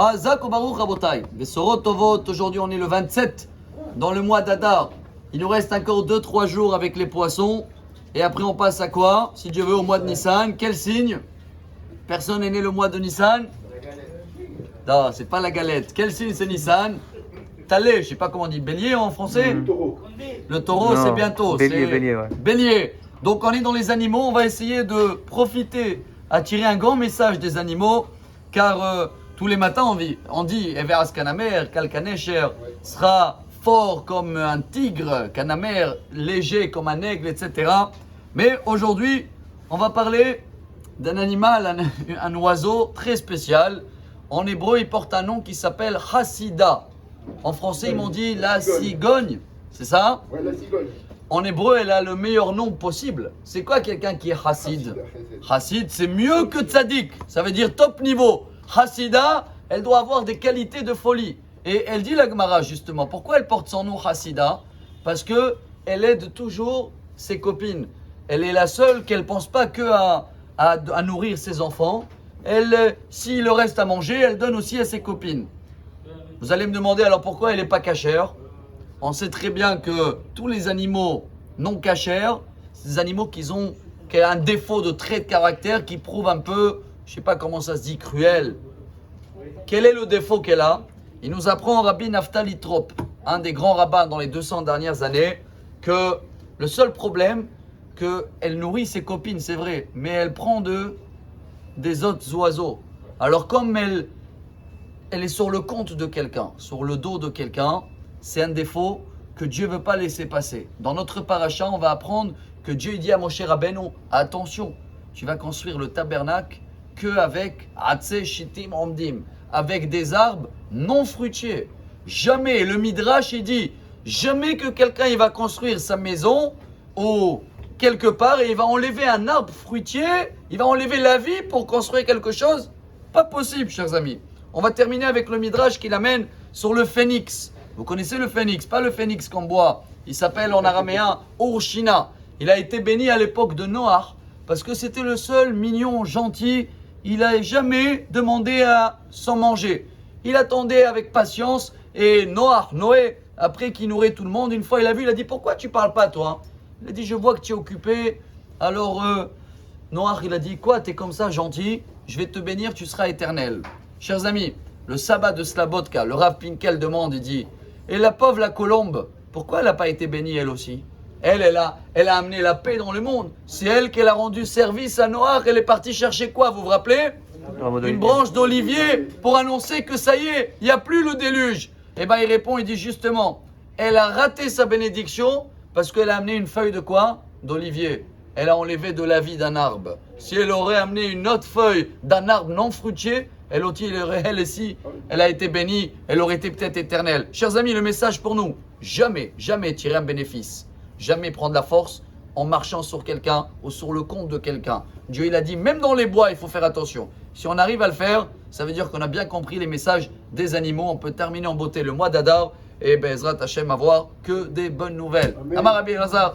Hazak Baruch Rabotai. Besorot Tovot, aujourd'hui on est le 27 dans le mois d'Adar. Il nous reste encore 2-3 jours avec les poissons. Et après on passe à quoi? Si Dieu veut, au mois de Nissan. Quel signe? Personne n'est né le mois de Nissan? Non, c'est pas la galette. Quel signe c'est Nissan? Talé, je sais pas comment on dit. Bélier en français? Le taureau. Le taureau, Non, c'est bientôt. bélier, ouais. Bélier. Donc on est dans les animaux. On va essayer de profiter à tirer un grand message des animaux. Car tous les matins on dit Everas Kanamer, Kalkanesher sera fort comme un tigre, Kanamer léger comme un aigle, etc. Mais aujourd'hui, on va parler d'un animal, un oiseau très spécial. En hébreu, il porte un nom qui s'appelle Hassida. En français, ils m'ont dit la cigogne. C'est ça? Ouais, la cigogne. En hébreu, elle a le meilleur nom possible. C'est quoi quelqu'un qui est Hassid? Hassid, c'est mieux que Tzadik. Ça veut dire top niveau. Hassida, elle doit avoir des qualités de folie. Et elle dit la Gemara justement, pourquoi elle porte son nom Hassida? Parce que elle aide toujours ses copines. Elle est la seule qu'elle ne pense pas que à nourrir ses enfants. Elle, s'il le reste à manger, elle donne aussi à ses copines. Vous allez me demander alors pourquoi elle n'est pas cachère? On sait très bien que tous les animaux non cachères, c'est des animaux qui ont un défaut de trait de caractère qui prouve un peu, je ne sais pas comment ça se dit, cruel. Quel est le défaut qu'elle a? Il nous apprend Rabbi Naftali Trop, un des grands rabbins dans les 200 dernières années, que le seul problème, qu'elle nourrit ses copines, c'est vrai, mais elle prend des autres oiseaux. Alors comme elle est sur le compte de quelqu'un, sur le dos de quelqu'un, c'est un défaut que Dieu ne veut pas laisser passer. Dans notre paracha, on va apprendre que Dieu dit à Moshe Rabbeinu, attention, tu vas construire le tabernacle qu'avec Atzeh Shittim Omdim, avec des arbres non fruitiers. Jamais, le Midrash il dit, jamais que quelqu'un il va construire sa maison ou quelque part et il va enlever un arbre fruitier, il va enlever la vie pour construire quelque chose. Pas possible, chers amis. On va terminer avec le Midrash qui l'amène sur le phénix. Vous connaissez le phénix, pas le phénix qu'on boit. Il s'appelle en araméen Urshina. Il a été béni à l'époque de Noach parce que c'était le seul mignon, gentil. Il n'a jamais demandé à s'en manger. Il attendait avec patience et Noé, après qu'il nourrit tout le monde, une fois il a vu, il a dit pourquoi tu parles pas toi? Il a dit je vois que tu es occupé. Alors Noach il a dit quoi, tu es comme ça gentil, je vais te bénir, tu seras éternel. Chers amis, le sabbat de Slabotka, le Rav Pinkel demande, il dit, et la pauvre la colombe, pourquoi elle n'a pas été bénie elle aussi? Elle a amené la paix dans le monde. C'est elle qui a rendu service à Noach. Elle est partie chercher quoi, vous vous rappelez? Une branche d'olivier pour annoncer que ça y est, il n'y a plus le déluge. Eh bien il répond, il dit justement, elle a raté sa bénédiction parce qu'elle a amené une feuille de quoi? D'olivier. Elle a enlevé de la vie d'un arbre. Si elle aurait amené une autre feuille d'un arbre non fruitier, elle aussi, elle a été bénie, elle aurait été peut-être éternelle. Chers amis, le message pour nous, jamais tirer un bénéfice. Jamais prendre la force en marchant sur quelqu'un ou sur le compte de quelqu'un. Dieu, il a dit, même dans les bois, il faut faire attention. Si on arrive à le faire, ça veut dire qu'on a bien compris les messages des animaux. On peut terminer en beauté le mois d'Adar et Bezrat Hashem avoir que des bonnes nouvelles. Amar Rabbi Elazar.